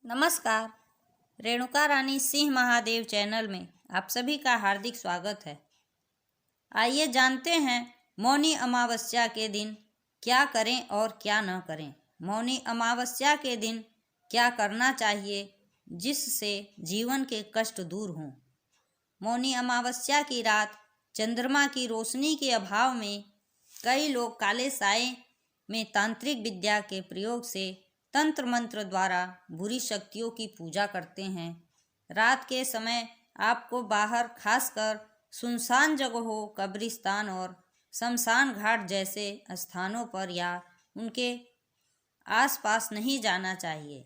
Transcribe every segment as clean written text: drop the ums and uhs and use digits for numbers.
नमस्कार। रेणुका रानी सिंह महादेव चैनल में आप सभी का हार्दिक स्वागत है। आइए जानते हैं मौनी अमावस्या के दिन क्या करें और क्या न करें। मौनी अमावस्या के दिन क्या करना चाहिए जिससे जीवन के कष्ट दूर हों। मौनी अमावस्या की रात चंद्रमा की रोशनी के अभाव में कई लोग काले साए में तांत्रिक विद्या के प्रयोग से तंत्र मंत्र द्वारा बुरी शक्तियों की पूजा करते हैं। रात के समय आपको बाहर, खासकर सुनसान जगहों, कब्रिस्तान और शमशान घाट जैसे स्थानों पर या उनके आसपास नहीं जाना चाहिए।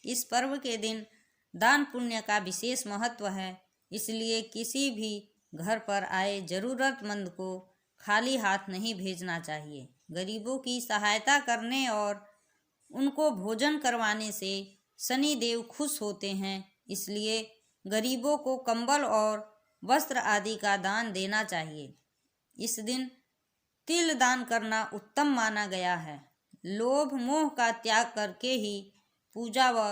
इस पर्व के दिन दान पुण्य का विशेष महत्व है, इसलिए किसी भी घर पर आए जरूरतमंद को खाली हाथ नहीं भेजना चाहिए। गरीबों की सहायता करने और उनको भोजन करवाने से शनि देव खुश होते हैं, इसलिए गरीबों को कंबल और वस्त्र आदि का दान देना चाहिए। इस दिन तिल दान करना उत्तम माना गया है। लोभ मोह का त्याग करके ही पूजा व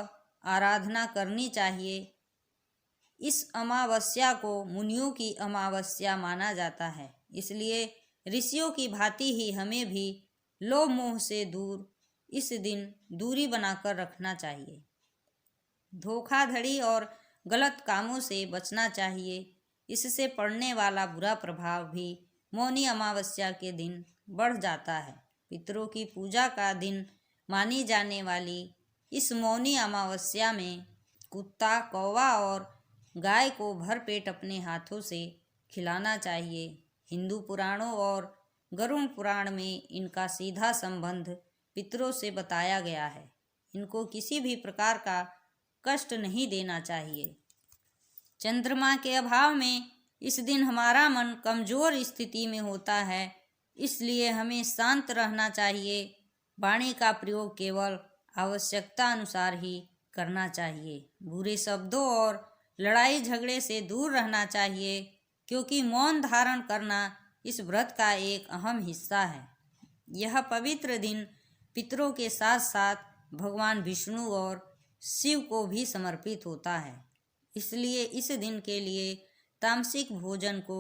आराधना करनी चाहिए। इस अमावस्या को मुनियों की अमावस्या माना जाता है, इसलिए ऋषियों की भांति ही हमें भी लोभ मोह से दूर इस दिन दूरी बनाकर रखना चाहिए। धोखाधड़ी और गलत कामों से बचना चाहिए। इससे पड़ने वाला बुरा प्रभाव भी मौनी अमावस्या के दिन बढ़ जाता है। पितरों की पूजा का दिन मानी जाने वाली इस मौनी अमावस्या में कुत्ता, कौवा और गाय को भरपेट अपने हाथों से खिलाना चाहिए। हिंदू पुराणों और गरुड़ पुराण में इनका सीधा संबंध पितरों से बताया गया है। इनको किसी भी प्रकार का कष्ट नहीं देना चाहिए। चंद्रमा के अभाव में इस दिन हमारा मन कमजोर स्थिति में होता है, इसलिए हमें शांत रहना चाहिए। वाणी का प्रयोग केवल आवश्यकता अनुसार ही करना चाहिए। बुरे शब्दों और लड़ाई झगड़े से दूर रहना चाहिए, क्योंकि मौन धारण करना इस व्रत का एक अहम हिस्सा है। यह पवित्र दिन पितरों के साथ साथ भगवान विष्णु और शिव को भी समर्पित होता है, इसलिए इस दिन के लिए तामसिक भोजन को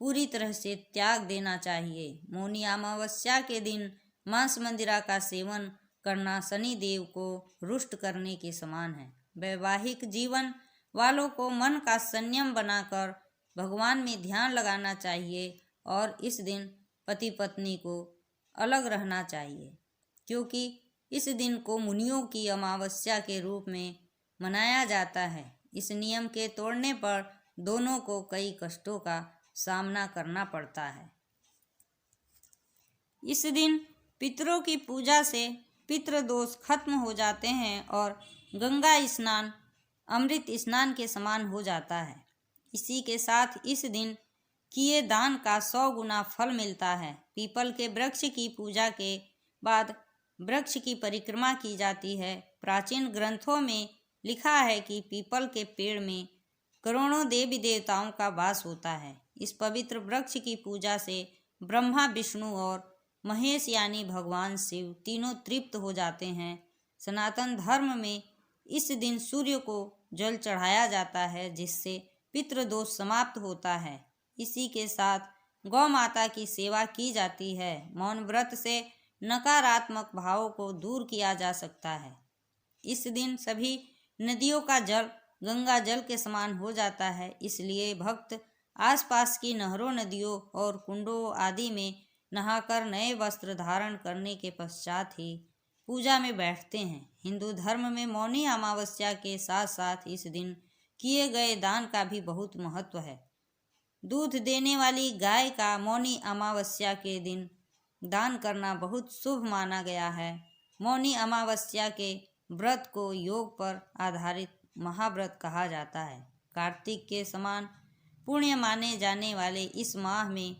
पूरी तरह से त्याग देना चाहिए। मौनी अमावस्या के दिन मांस मंदिरा का सेवन करना शनि देव को रुष्ट करने के समान है। वैवाहिक जीवन वालों को मन का संयम बनाकर भगवान में ध्यान लगाना चाहिए और इस दिन पति पत्नी को अलग रहना चाहिए, क्योंकि इस दिन को मुनियों की अमावस्या के रूप में मनाया जाता है। इस नियम के तोड़ने पर दोनों को कई कष्टों का सामना करना पड़ता है। इस दिन पितरों की पूजा से पितृ दोष खत्म हो जाते हैं और गंगा स्नान अमृत स्नान के समान हो जाता है। इसी के साथ इस दिन किए दान का 100 गुना फल मिलता है। पीपल के वृक्ष की पूजा के बाद वृक्ष की परिक्रमा की जाती है। प्राचीन ग्रंथों में लिखा है कि पीपल के पेड़ में करोड़ों देवी देवताओं का वास होता है। इस पवित्र वृक्ष की पूजा से ब्रह्मा, विष्णु और महेश यानी भगवान शिव तीनों तृप्त हो जाते हैं। सनातन धर्म में इस दिन सूर्य को जल चढ़ाया जाता है, जिससे पितृदोष समाप्त होता है। इसी के साथ गौ माता की सेवा की जाती है। मौन व्रत से नकारात्मक भावों को दूर किया जा सकता है। इस दिन सभी नदियों का जल गंगा जल के समान हो जाता है, इसलिए भक्त आसपास की नहरों, नदियों और कुंडों आदि में नहाकर नए वस्त्र धारण करने के पश्चात ही पूजा में बैठते हैं। हिंदू धर्म में मौनी अमावस्या के साथ साथ इस दिन किए गए दान का भी बहुत महत्व है। दूध देने वाली गाय का मौनी अमावस्या के दिन दान करना बहुत शुभ माना गया है। मौनी अमावस्या के व्रत को योग पर आधारित महाव्रत कहा जाता है। कार्तिक के समान पुण्य माने जाने वाले इस माह में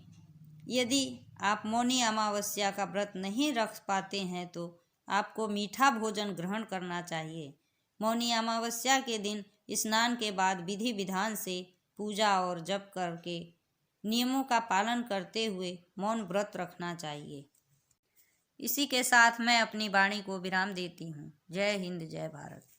यदि आप मौनी अमावस्या का व्रत नहीं रख पाते हैं तो आपको मीठा भोजन ग्रहण करना चाहिए। मौनी अमावस्या के दिन स्नान के बाद विधि विधान से पूजा और जप करके नियमों का पालन करते हुए मौन व्रत रखना चाहिए। इसी के साथ मैं अपनी वाणी को विराम देती हूँ। जय हिंद, जय भारत।